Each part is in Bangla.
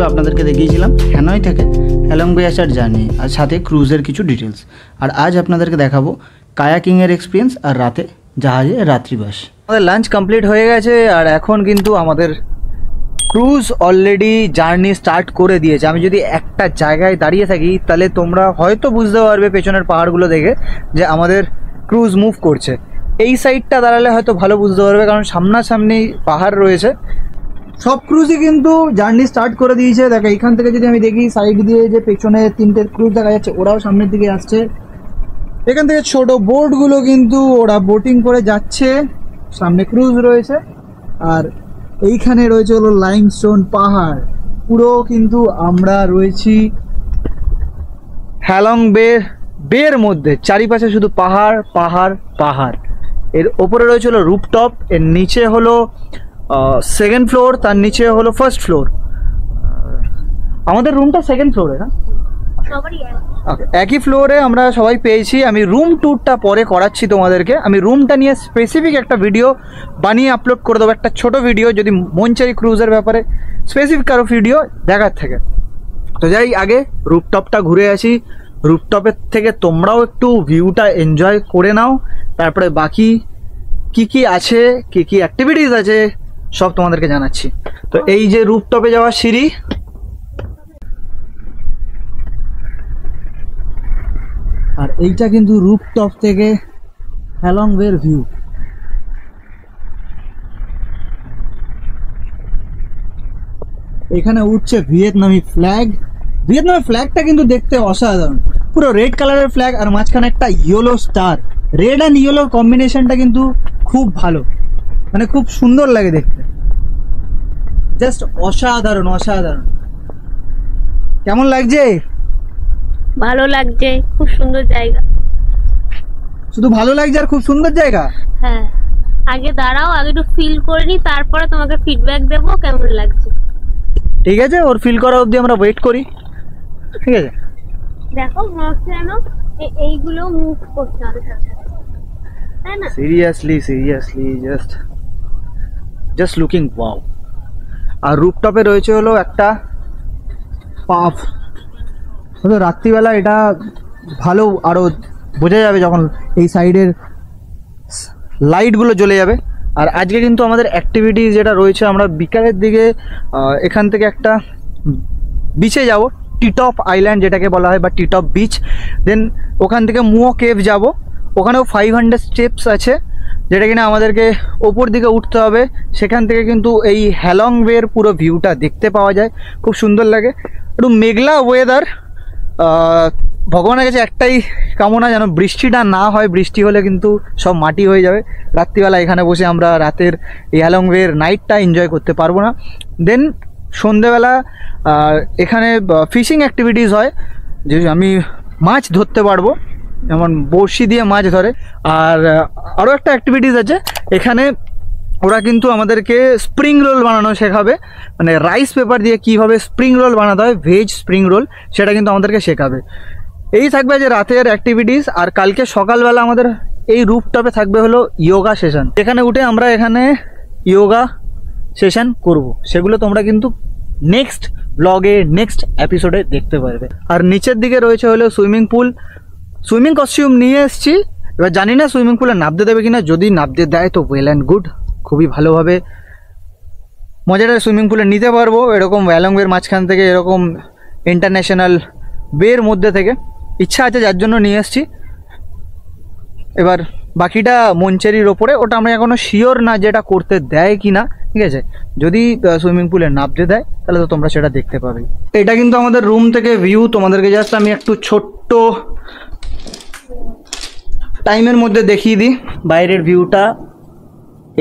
আপনাদেরকে দেখিয়েছিলাম হ্যানয় থেকে হ্যালং বে আসার জার্নি আর সাথে ক্রুজের কিছু ডিটেলস। আর আজ আপনাদেরকে দেখাবো কায়াকিংয়ের এক্সপিরিয়েন্স আর রাতে জাহাজে রাত্রিবাস। আমাদের লাঞ্চ কমপ্লিট হয়ে গেছে আর এখন কিন্তু আমাদের ক্রুজ অলরেডি জার্নি স্টার্ট করে দিয়েছে। আমি যদি একটা জায়গায় দাঁড়িয়ে থাকি তাহলে তোমরা হয়তো বুঝতে পারবে পেছনের পাহাড়গুলো দেখে যে আমাদের ক্রুজ মুভ করছে। এই সাইডটা দাঁড়ালে হয়তো ভালো বুঝতে পারবে, কারণ সামনাসামনি পাহাড় রয়েছে। সব ক্রুজই কিন্তু জার্নি স্টার্ট করে দিয়েছে। দেখো এইখান থেকে যদি আমি দেখি সাইড দিয়ে যে পেছনে তিনটে ক্রুজ দেখা যাচ্ছে, ওরাও সামনের দিকে আসছে। এখান থেকে ছোট বোটগুলো কিন্তু ওরা বোটিং করে যাচ্ছে, সামনে ক্রুজ রয়েছে। আর এইখানে রয়েছে হলো লাইমস্টোন পাহাড়। পুরো কিন্তু আমরা রয়েছি হ্যালং বের মধ্যে, চারিপাশে শুধু পাহাড় পাহাড় পাহাড়। এর ওপরে রয়েছে হলো রুপটপ, এর নিচে হলো সেকেন্ড ফ্লোর, তার নিচে হলো ফার্স্ট ফ্লোর। আমাদের রুমটা সেকেন্ড ফ্লোরে না, একই ফ্লোরে আমরা সবাই পেয়েছি। আমি রুম ট্যুরটা পরে করাচ্ছি তোমাদেরকে। আমি রুমটা নিয়ে স্পেসিফিক একটা ভিডিও বানিয়ে আপলোড করে দেবো, একটা ছোট ভিডিও, যদি মনচারি ক্রুজের ব্যাপারে স্পেসিফিক কারো ভিডিও দেখার থাকে। তো যাই আগে রুপটপটা ঘুরে আসি। রুপটপের থেকে তোমরাও একটু ভিউটা এনজয় করে নাও, তারপরে বাকি কি কি আছে, কি কি অ্যাক্টিভিটিস আছে সব তোমাদেরকে জানাচ্ছি। তো এই যে রুপটপে যাওয়ার সিঁড়ি, আর এইটা কিন্তু রুপটপ থেকে হ্যালং বের ভিউ। এখানে উঠছে ভিয়েতনামি ফ্ল্যাগ। ভিয়েতনামের ফ্ল্যাগটা কিন্তু দেখতে অসাধারণ, পুরো রেড কালারের ফ্ল্যাগ আর মাঝখানে একটা yellow star. Red and yellow কম্বিনেশনটা কিন্তু খুব ভালো, মানে খুব সুন্দর লাগে দেখতে, জাস্ট অসাধারণ অসাধারণ। কেমন লাগছে? ভালো লাগছে, খুব সুন্দর জায়গা। শুধু ভালো লাগছে আর খুব সুন্দর জায়গা? হ্যাঁ, আগে দাঁড়াও, আগে একটু ফিল করে নি, তারপরে তোমাকে ফিডব্যাক দেবো কেমন লাগছে। ঠিক আছে, ওর ফিল করা অবধি আমরা ওয়েট করি। ঠিক আছে, দেখো মনে হচ্ছে যেন এইগুলো মুভ করছে আমাদের সাথে, তাই না? Seriously just looking wow. আর রুপটপে রয়েছে হলো একটা পাফ। হয়তো রাত্রিবেলা এটা ভালো আরও বোঝা যাবে যখন এই সাইডের লাইটগুলো জ্বলে যাবে। আর আজকে কিন্তু আমাদের অ্যাক্টিভিটি যেটা রয়েছে, আমরা বিকালের দিকে এখান থেকে একটা বিচে যাব, টিটপ আইল্যান্ড যেটাকে বলা হয়, বা টিটপ বিচ। দেন ওখান থেকে মুও কেভ যাব, ওখানেও 500 স্টেপস আছে, যেটা কিনা আমাদেরকে ওপর দিকে উঠতে হবে। সেখান থেকে কিন্তু এই হ্যালং বের পুরো ভিউটা দেখতে পাওয়া যায়, খুব সুন্দর লাগে। একটু মেঘলা ওয়েদার, ভগবানের কাছে একটাই কামনা যেন বৃষ্টিটা না হয়। বৃষ্টি হলে কিন্তু সব মাটি হয়ে যাবে। রাত্রিবেলা এখানে বসে আমরা রাতের এই হ্যালং বের নাইটটা এনজয় করতে পারবো না। দেন সন্ধেবেলা এখানে ফিশিং অ্যাক্টিভিটিস হয়, যে আমি মাছ ধরতে পারবো, যেমন বড়শি দিয়ে মাছ ধরে। আর আরও একটা অ্যাক্টিভিটিস আছে এখানে, ওরা কিন্তু আমাদেরকে স্প্রিং রোল বানানো শেখাবে, মানে রাইস পেপার দিয়ে কীভাবে স্প্রিং রোল বানাতে হয়, ভেজ স্প্রিং রোল, সেটা কিন্তু আমাদেরকে শেখাবে। এই থাকবে যে রাতের অ্যাক্টিভিটিস। আর কালকে সকালবেলা আমাদের এই রুফটপে থাকবে হলো ইয়োগা সেশন। এখানে উঠে আমরা এখানে ইয়োগা সেশন করব, সেগুলো তোমরা কিন্তু নেক্সট ব্লগে নেক্সট এপিসোডে দেখতে পারবে। আর নিচের দিকে রয়েছে হলো সুইমিং পুল। সুইমিং কস্টিউম নিয়ে এসেছি, এবার জানি না সুইমিং পুলে নামতে দেবে কিনা। যদি নামতে দেয় তো ওয়েল অ্যান্ড গুড, খুবই ভালোভাবে মজাটা সুইমিং পুলে নিতে পারবো। এরকম হ্যালং বের মাঝখান থেকে, এরকম ইন্টারন্যাশনাল বের মধ্যে থেকে ইচ্ছা আছে, যার জন্য নিয়ে এসেছি। এবার বাকিটা মনচেরির ওপরে, ওটা আমরা এখনও শিওর না যেটা করতে দেয় কি না। ঠিক আছে, যদি সুইমিং পুলে নামতে দেয় তাহলে তো তোমরা সেটা দেখতে পাবে। এটা কিন্তু আমাদের রুম থেকে ভিউ। তোমাদেরকে জাস্ট আমি একটু ছোট্ট টাইমের মধ্যে দেখিয়ে দিই বাইরের ভিউটা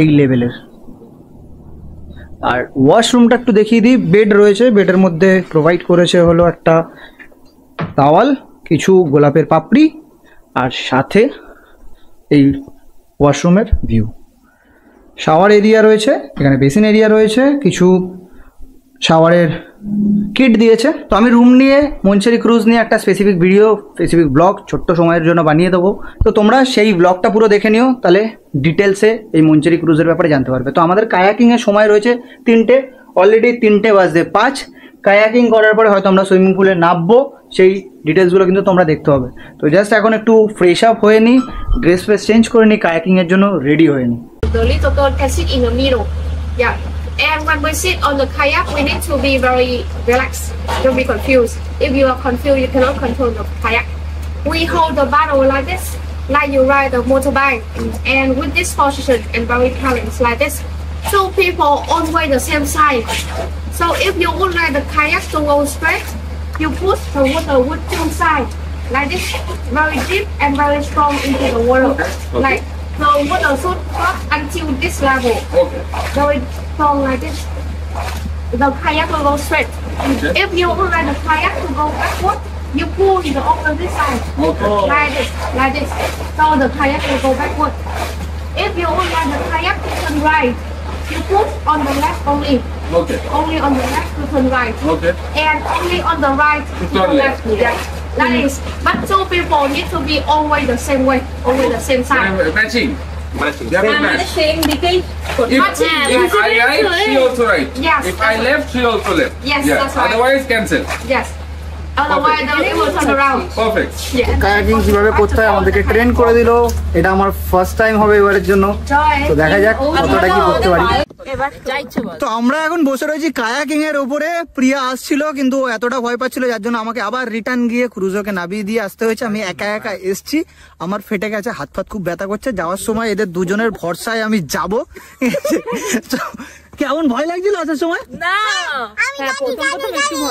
এই লেভেলের। আর ওয়াশরুমটা একটু দেখিয়ে দিই। বেড রয়েছে, বেডের মধ্যে প্রোভাইড করেছে হলো একটা তাওয়াল, কিছু গোলাপের পাপড়ি, আর সাথে এই ওয়াশরুমের ভিউ। শাওয়ার এরিয়া রয়েছে, এখানে বেসিন এরিয়া রয়েছে, কিছু শাওয়ারের কিট দিয়েছে। তো আমি রুম নিয়ে মনচেরি ক্রুজ নিয়ে একটা স্পেসিফিক ভিডিও, স্পেসিফিক ব্লগ ছোট্ট সময়ের জন্য বানিয়ে দেবো। তো তোমরা সেই ব্লগটা পুরো দেখে নিও, তাহলে ডিটেলসে এই মনচেরি ক্রুজের ব্যাপারে জানতে পারবে। তো আমাদের কায়াকিংয়ের সময় রয়েছে 3টে, অলরেডি 3:05। কায়াকিং করার পরে হয়তো আমরা সুইমিং পুলে নামবো, সেই ডিটেলসগুলো কিন্তু তোমরা দেখতে হবে। তো জাস্ট এখন একটু ফ্রেশ আপ হয়ে নিই, ড্রেস ফ্রেস চেঞ্জ করে নিই, কায়াকিংয়ের জন্য রেডি হয়ে নিই। The little girl can sit in the middle. Yeah. And when we sit on the kayak, we need to be very relaxed. Don't be confused. If you are confused, you cannot control the kayak. We hold the paddle like this, like you ride a motorbike. And with this position and very balance like this, two people always the same side. So if you would like the kayak to go straight, you push the water with two sides like this, very deep and very strong into the water. Okay. Like the water should drop until this level. Okay. Very strong like this. The kayak will go straight. Okay. If you would like the kayak to go backward, you pull in the opposite side. Okay. Like this. So the kayak will go backward. If you would like the kayak to turn right, you push on the left only. Okay. Only on the left to turn right. Okay. And only on the right to turn left. Yeah. That is. But two people need to be always the same way, always the same side. Matching. They have to match. If Matching. I right, she also right. Yes, If I that's left, she also left. Yes, Yeah. that's right. Otherwise, cancel. Yes. Otherwise, it will turn around. Perfect. Yeah. Kayaking কিভাবে করতে হয় আমাদেরকে ট্রেন করে দিল। এটা আমার ফার্স্ট টাইম হবে এবারের জন্য, তো দেখা যাক কতটা কি করতে পারি। তো আমরা এখন বসে রয়েছি কায়াকিং এর উপরে। প্রিয়া আসছিল কিন্তু ও এতটা ভয় পাচ্ছিল যার জন্য আমাকে আবার রিটার্ন গিয়ে ক্রুজোকে নামিয়ে দিয়ে আসতে হয়েছে। আমি একা একা এসছি, আমার ফেটে গেছে, হাত ফাত খুব ব্যথা করছে। যাওয়ার সময় এদের দুজনের ভরসায় আমি যাব। কেমন ভয় লাগছিল আসার সময়?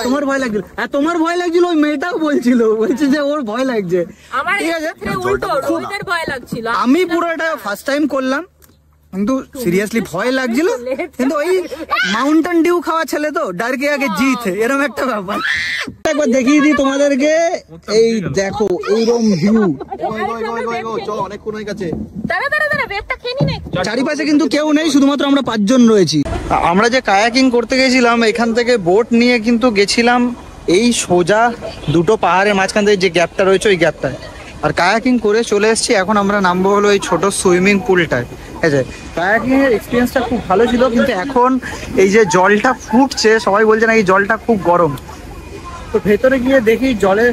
তোমার ভয় লাগছিল? হ্যাঁ তোমার ভয় লাগছিল, ওই মেয়েটাও বলছে যে ওর ভয় লাগছে। ঠিক আছে, আমি পুরো এটা ফার্স্ট টাইম করলাম কিন্তু সিরিয়াসলি ভয় লাগছিল। কিন্তু ওই মাউন্টেন ডিউ খাওয়া ছেলে তো ডারকে আগে জিত, এরকম একটা ব্যাপার। একবার দেখিয়ে দিই তোমাদেরকে, এই দেখো এইরকম ভিউ। চারিপাশে কিন্তু কেউ নেই, শুধুমাত্র আমরা 5 জন রয়েছি। আমরা যে কায়াকিং করতে গেছিলাম এখান থেকে বোট নিয়ে কিন্তু গেছিলাম এই সোজা দুটো পাহাড়ের মাঝখান থেকে যে গ্যাপটা রয়েছে ওই গ্যাপটায়, আর কায়াকিং করে চলে এসেছি। এখন আমরা নামবো হলো এই ছোট সুইমিং পুলটায়। ঠিক আছে, কায়াকিং এর এক্সপিরিয়েন্সটা খুব ভালো ছিল, কিন্তু এখন এই যে জলটা ফুটছে সবাই বলছে না এই জলটা খুব গরম। তো ভেতরে গিয়ে দেখি জলের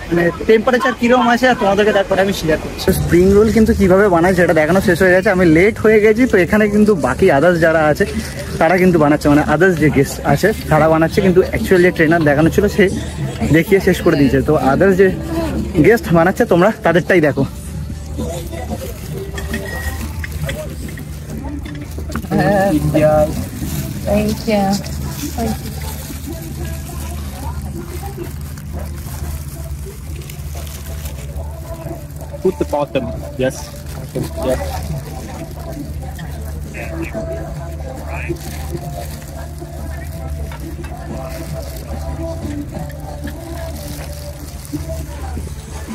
মানে টেম্পারেচার কিরকম আছে আর তোমাদেরকে তারপরে আমি শেয়ার করছি। স্প্রিং রোল কিন্তু কিভাবে বানায় সেটা দেখানো শেষ হয়ে গেছে, আমি লেট হয়ে গেছি। তো এখানে কিন্তু বাকি আদার্স যারা আছে তারা কিন্তু বানাচ্ছে, মানে আদার্স যে গেস্ট আছে তারা বানাচ্ছে, কিন্তু অ্যাকচুয়ালি যে ট্রেনার দেখানো ছিল সে দেখিয়ে শেষ করে দিয়েছে। তো আদার্স যে গেস্ট বানাচ্ছে তোমরা তাদেরটাই দেখো। Put the bottom. Yes. Yes.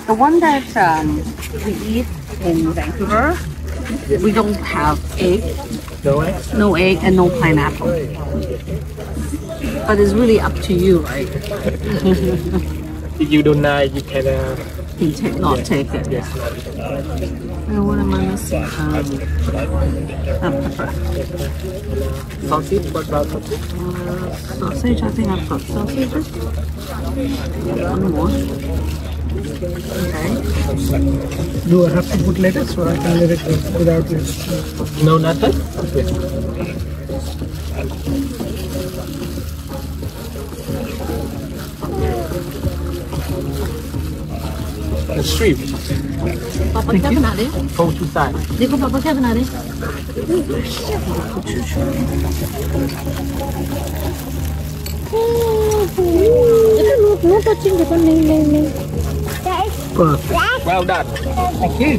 The one that we eat in Vancouver, we don't have egg, no egg and no pineapple. But it's really up to you, right? If you don't like, you can. You not take it. Yes. And what am I missing? Pepper. Sausage. What about sausage? Sausage. I think I've got sausages. One more. Okay. Do I have to put lettuce or I can let it go without lettuce? No, nothing. Okay. The shrimp. Papa क्या बना रहे? From two sides. देखो पापा क्या बना रहे? No touching the one. नहीं. Perfect. Well done. Thank you.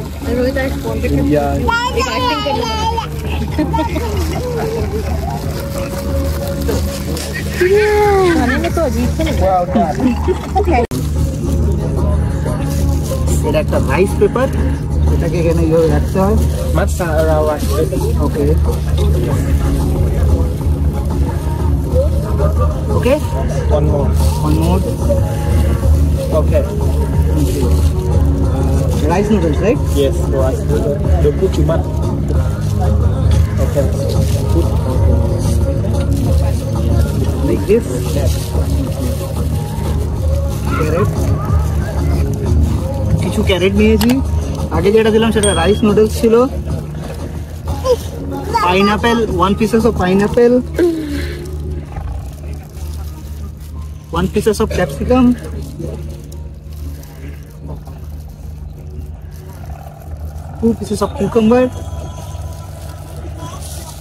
Yeah. खाने में तो अजीब से लग Well done. এটা একটা রাইস পেপার, এটাকে এখানে এইভাবে রাখতে হয়। Masala rice. Okay okay, One more. one more Okay. rice noodles, right? Yes. Rice. Don't put too much. Okay. Put. Like veggies, carrot, কিছু ক্যারেট নিয়েছি। আগে যেটা দিলাম সেটা রাইস নুডলস ছিল। Pineapple, 1 pieces of pineapple, 1 pieces of capsicum, 2 pieces of cucumber,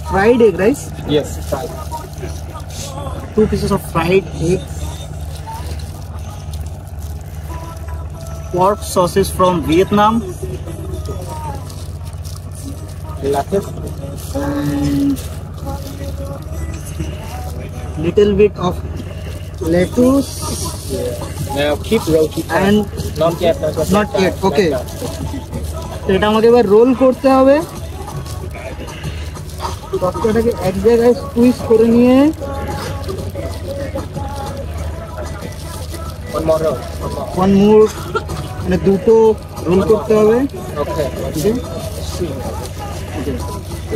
fried egg rice, Yes, fine. 2 pieces of fried egg, pork sauces from Vietnam, Lettuce. little bit of lettuce Now keep rotating. and Not yet. not yet, okay. এটা আমাকে এবার রোল করতে হবে। তরকারিটাকে এক জায়গায় স্কুইজ করে নিয়ে One more roll. one more, মানে দুটো রোল করতে হবে। Okay. ঠিক আছে?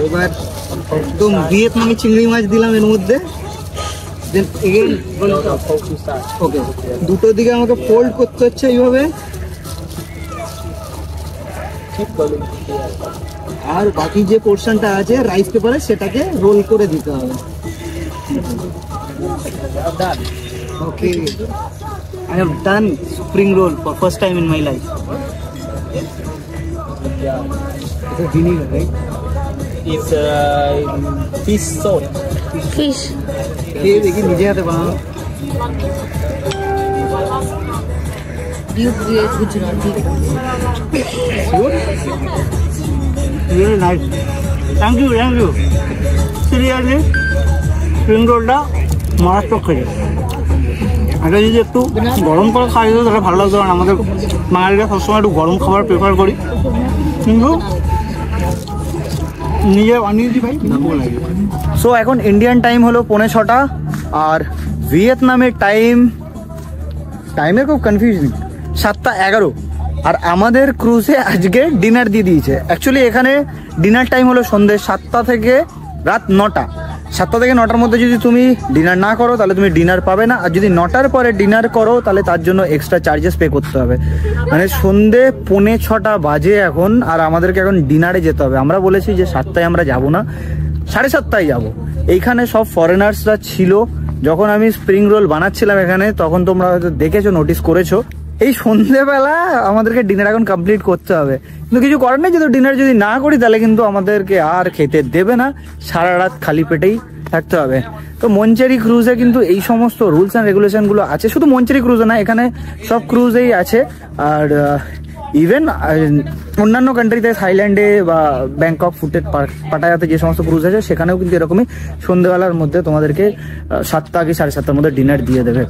এবার একদম ভিয়েতনামি চিংড়ি মাছ দিলাম এর মধ্যে। Then again roll Hold two sides. Okay, দুটো দিকে আমাকে ফোল্ড করতে হচ্ছে এইভাবে। Keep rolling. আর বাকি যে পোর্শনটা আছে রাইস পেপারে সেটাকে রোল করে দিতে হবে। Well done. Okay, I have done spring roll for first time in my life. Yeah. It's a vinegar, right? It's fish salt. Fish খেয়ে দেখি নিজে হাতে বানানো। You create Gujarati. Sure? Really nice. Thank you. Seriously, spring rollটা মারাত্মক খেয়ে। এটা যদি একটু গরম করে খাওয়া যেত তাহলে ভালো লাগতো, কারণ আমাদের বাঙালিরা সবসময় একটু গরম খাবার প্রেফার করি, কিন্তু নিজে বানিয়েছি ভাই ভালো লাগে। সো এখন ইন্ডিয়ান টাইম হলো 5:45 আর ভিয়েতনামের টাইমে খুব কনফিউজিং, 7:11। আর আমাদের ক্রুজে আজকে ডিনার দিয়ে দিয়েছে। অ্যাকচুয়ালি এখানে ডিনার টাইম হলো সন্ধ্যে 7টা থেকে রাত 9টা। 7টা থেকে 9টার মধ্যে যদি তুমি ডিনার না করো তাহলে তুমি ডিনার পাবে না, আর যদি 9টার পরে ডিনার করো তাহলে তার জন্য এক্সট্রা চার্জেস পে করতে হবে। মানে সন্ধ্যে 5:45 বাজে এখন, আর আমাদেরকে এখন ডিনারে যেতে হবে। আমরা বলেছি যে 7টায় আমরা যাব না, 7:30টায় যাব। এইখানে সব ফরেনার্সরা ছিল যখন আমি স্প্রিং রোল বানাচ্ছিলাম এখানে, তখন তোমরা হয়তো দেখেছো, নোটিস করেছো। এই সন্ধ্যেবেলা আমাদেরকে ডিনার এখন কমপ্লিট করতে হবে, কিন্তু কিছু করার নেই। যদি ডিনার যদি না করি তাহলে কিন্তু আমাদেরকে আর খেতে দেবে না, সারা রাত খালি পেটেই থাকতে হবে। তো মঞ্চেরি ক্রুজে কিন্তু এই সমস্ত রুলস অ্যান্ড রেগুলেশনগুলো আছে। শুধু মঞ্চেরি ক্রুজে না, এখানে সব ক্রুজেই আছে। আর ইভেন অন্যান্য কান্ট্রিতে, থাইল্যান্ডে বা ব্যাংকক, ফুটেট, পাটায়াতে যে সমস্ত ক্রুজ আছে সেখানেও কিন্তু এরকমই সন্ধ্যেবেলার মধ্যে তোমাদেরকে 7টা কি 7:30টার মধ্যে ডিনার দিয়ে দেবে।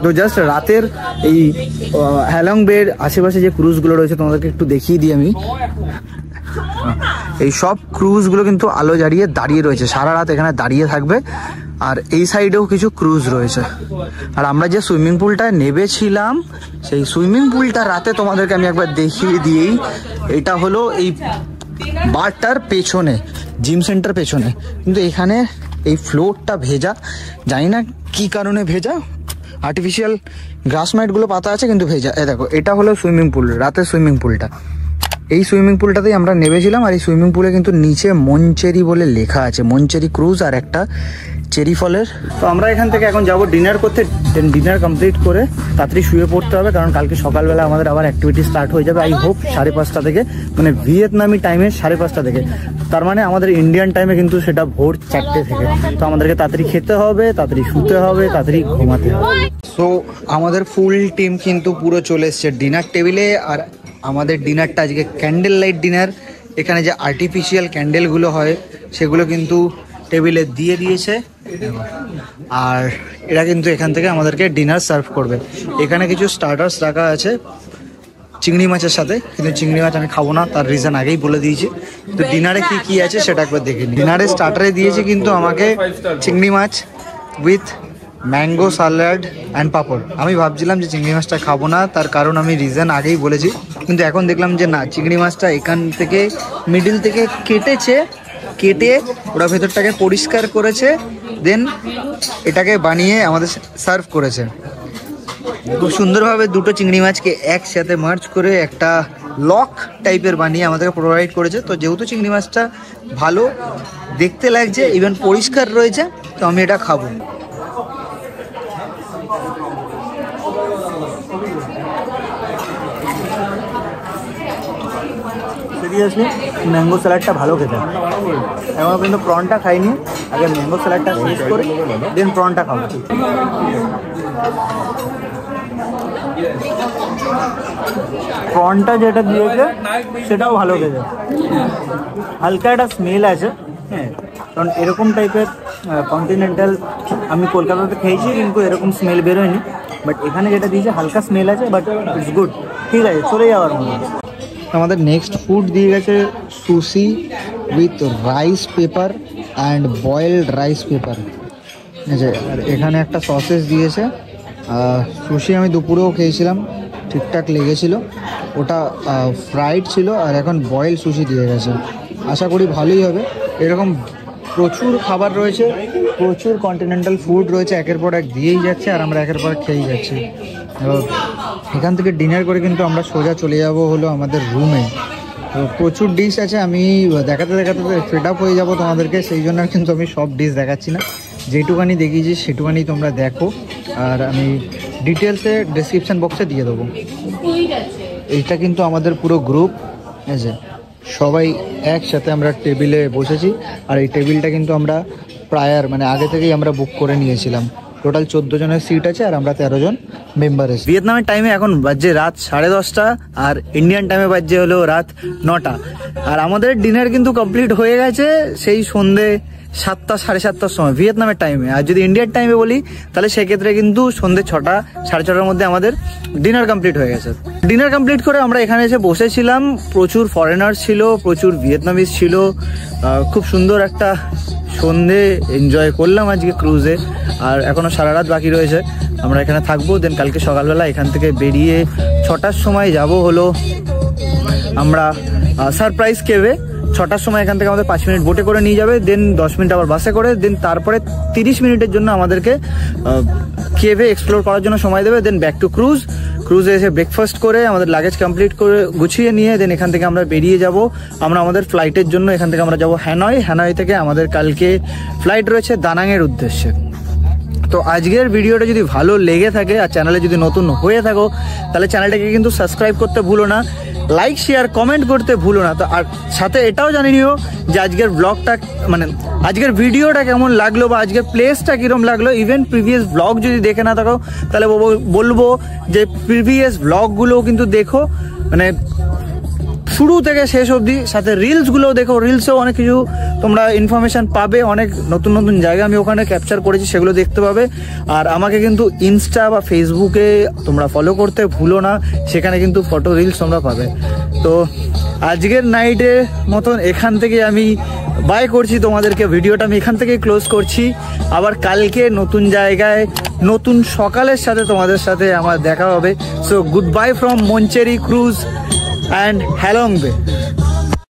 তো জাস্ট রাতের এই হ্যালং বের আশেপাশে যে ক্রুজগুলো রয়েছে তোমাদেরকে একটু দেখিয়ে দিই আমি। এই সব ক্রুজগুলো কিন্তু আলো জ্বালিয়ে দাঁড়িয়ে রয়েছে, সারা রাত এখানে দাঁড়িয়ে থাকবে। আর এই সাইডেও কিছু ক্রুজ রয়েছে। আর আমরা যে সুইমিং পুলটায় নেবেছিলাম সেই সুইমিং পুলটা রাতে তোমাদেরকে আমি একবার দেখিয়ে দিয়েই। এটা হলো এই বারটার পেছনে, জিম সেন্টার পেছনে, কিন্তু এখানে এই ফ্লোরটা ভেজা, জানি না কি কারণে ভেজা। আর্টিফিশিয়াল গ্রাস মাইটগুলো পাতা আছে কিন্তু ভেজা। দেখো, এটা হলো সুইমিং পুল, রাতের সুইমিং পুলটা। এই সুইমিং পুলটাতেই আমরা নেমেছিলাম। আর এই সুইমিং পুলে কিন্তু নিচে মঞ্চেরি বলে লেখা আছে, মঞ্চেরি ক্রুজ, আর একটা চেরি ফলের। তো আমরা এখান থেকে এখন যাব ডিনার করতে। ডিনার কমপ্লিট করে তাড়াতাড়ি শুয়ে পড়তে হবে, কারণ কালকে সকালবেলা আমাদের আবার অ্যাক্টিভিটি স্টার্ট হয়ে যাবে। আই হোপ 5:30 থেকে, মানে ভিয়েতনামি টাইমে 5:30 থেকে। তার মানে আমাদের ইন্ডিয়ান টাইমে কিন্তু সেটা ভোর 4টে থেকে। তো আমাদেরকে তাড়াতাড়ি খেতে হবে, তাড়াতাড়ি শুতে হবে, তাড়াতাড়ি ঘুমাতে হবে। সো আমাদের ফুল টিম কিন্তু পুরো চলে এসছে ডিনার টেবিলে। আর আমাদের ডিনারটা আজকে ক্যান্ডেল লাইট ডিনার। এখানে যে আর্টিফিশিয়াল ক্যান্ডেলগুলো হয় সেগুলো কিন্তু টেবিলে দিয়ে দিয়েছে। আর এরা কিন্তু এখান থেকে আমাদেরকে ডিনার সার্ভ করবে। এখানে কিছু স্টার্টার্স রাখা আছে চিংড়ি মাছের সাথে, কিন্তু চিংড়ি মাছ আমি খাবো না, তার রিজন আগেই বলে দিয়েছি। তো ডিনারে কি কি আছে সেটা একবার দেখে নিই। ডিনারে স্টার্টারে দিয়েছে কিন্তু আমাকে চিংড়ি মাছ উইথ ম্যাঙ্গো স্যালাড অ্যান্ড পাঁপড়। আমি ভাবছিলাম যে চিংড়ি মাছটা খাবো না, তার কারণ আমি রিজন আগেই বলেছি, কিন্তু এখন দেখলাম যে না, চিংড়ি মাছটা এখান থেকে মিডিল থেকে কেটেছে কেটে ওরা ভেতরটাকে পরিষ্কার করেছে, দেন এটাকে বানিয়ে আমাদের সার্ভ করেছে। খুব সুন্দরভাবে দুটো চিংড়ি মাছকে একসাথে মার্চ করে একটা লক টাইপের বানিয়ে আমাদেরকে প্রোভাইড করেছে। তো যেহেতু চিংড়ি মাছটা ভালো দেখতে লাগছে, ইভেন পরিষ্কার রয়েছে, তো আমি এটা খাবো। সিরিয়াসলি ম্যাঙ্গো স্যালাডটা ভালো খেতে। এখনো কিন্তু প্রনটা খাইনি, আগে ম্যাঙ্গো স্যালাডটা শেষ করে দেন প্রনটা খাবো। প্রনটা যেটা দিয়েছে সেটাও ভালো খেতে, হালকা একটা স্মেল আছে। হ্যাঁ, কারণ এরকম টাইপের কন্টিনেন্টাল আমি কলকাতাতে খেয়েছি কিন্তু এরকম স্মেল বেরোয়নি, বাট এখানে যেটা দিয়েছে হালকা স্মেল আছে, বাট ইটস গুড, ঠিক আছে, চলে যাওয়ার মতো। আমাদের নেক্সট ফুড দিয়ে গেছে sushi with rice paper and boiled rice paper. ঠিক আছে, আর এখানে একটা সসেস দিয়েছে। সুশি আমি দুপুরেও খেয়েছিলাম, ঠিকঠাক লেগেছিল, ওটা ফ্রাইড ছিল, আর এখন বয়েলড সুশি দিয়ে গেছে। আশা করি ভালোই হবে। এরকম প্রচুর খাবার রয়েছে, প্রচুর কন্টিনেন্টাল ফুড রয়েছে, একের পর এক দিয়েই যাচ্ছে আর আমরা একের পর এক খেয়েই যাচ্ছি। এখান থেকে ডিনার করে কিন্তু আমরা সোজা চলে যাব হলো আমাদের রুমে। তো প্রচুর ডিশ আছে, আমি দেখাতে দেখাতে ফেড আপ হয়ে যাবো তোমাদেরকে, সেই জন্য কিন্তু আমি সব ডিশ দেখাচ্ছি না, যেটুকানি দেখিয়েছি সেটুকানি তোমরা দেখো, আর আমি ডিটেলসে ডেসক্রিপশান বক্সে দিয়ে দেবো। এইটা কিন্তু আমাদের পুরো গ্রুপ, ঠিক আছে, সবাই একসাথে আমরা টেবিলে বসেছি। আর এই টেবিলটা কিন্তু আমরা প্রায়ার মানে আগে থেকেই আমরা বুক করে নিয়েছিলাম। টোটাল 14 জনের সিট আছে আর আমরা 13 জন মেম্বার আছি। ভিয়েতনামের টাইমে এখন বাজছে রাত 10:30 আর ইন্ডিয়ান টাইমে বাজছে হলো রাত 9টা। আর আমাদের ডিনার কিন্তু কমপ্লিট হয়ে গেছে সেই সন্ধে 7টা 7:30টার সময় ভিয়েতনামের টাইমে। আর যদি ইন্ডিয়ার টাইমে বলি তাহলে সেক্ষেত্রে কিন্তু সন্ধে 6টা 6:30টার মধ্যে আমাদের ডিনার কমপ্লিট হয়ে গেছে। ডিনার কমপ্লিট করে আমরা এখানে এসে বসেছিলাম, প্রচুর ফরেনার্স ছিল, প্রচুর ভিয়েতনামিজ ছিল। খুব সুন্দর একটা সন্ধে এনজয় করলাম আজকে ক্রুজে। আর এখনও সারা রাত বাকি রয়েছে, আমরা এখানে থাকবো। দেন কালকে সকালবেলা এখান থেকে বেরিয়ে 6টার সময় যাব হলো আমরা সারপ্রাইজ কেভে। 6টার সময় এখান থেকে আমাদের 5 মিনিট বোটে করে নিয়ে যাবে, দেন 10 মিনিট আবার বাসে করে, দেন তারপরে 30 মিনিটের জন্য আমাদেরকে কেভে এক্সপ্লোর করার জন্য সময় দেবে। দেন ব্যাক টু ক্রুজে এসে ব্রেকফাস্ট করে আমাদের লাগেজ কমপ্লিট করে গুছিয়ে নিয়ে দেন এখান থেকে আমরা বেরিয়ে যাব। আমরা আমাদের ফ্লাইটের জন্য এখান থেকে আমরা যাব হ্যানয় থেকে আমাদের কালকে ফ্লাইট রয়েছে দানাংয়ের উদ্দেশ্যে। তো আজকের ভিডিওটা যদি ভালো লেগে থাকে আর চ্যানেলে যদি নতুন হয়ে থাকো তাহলে চ্যানেলটাকে কিন্তু সাবস্ক্রাইব করতে ভুলো না, লাইক শেয়ার কমেন্ট করতে ভুলো না। তো আর সাথে এটাও জানিয়ে নিও যে আজকের ব্লগটা মানে আজকের ভিডিওটা কেমন লাগলো বা আজকের প্লেসটা কীরকম লাগলো। ইভেন প্রিভিয়াস ব্লগ যদি দেখে না থাকো তাহলে বলবো যে প্রিভিয়াস ব্লগগুলোও কিন্তু দেখো, মানে শুরু থেকে শেষ অবধি। সাথে রিলসগুলোও দেখো, রিলসেও অনেক কিছু তোমরা ইনফরমেশান পাবে, অনেক নতুন নতুন জায়গা আমি ওখানে ক্যাপচার করেছি, সেগুলো দেখতে পাবে। আর আমাকে কিন্তু ইনস্টা বা ফেসবুকে তোমরা ফলো করতে ভুলো না, সেখানে কিন্তু ফটো রিলস তোমরা পাবে। তো আজকের নাইটের মতন এখান থেকে আমি বাই করছি তোমাদেরকে, ভিডিওটা আমি এখান থেকেই ক্লোজ করছি। আবার কালকে নতুন জায়গায় নতুন সকালের সাথে তোমাদের সাথে আমার দেখা হবে। সো গুড বাই ফ্রম মঞ্চেরি ক্রুজ and Halong Bay.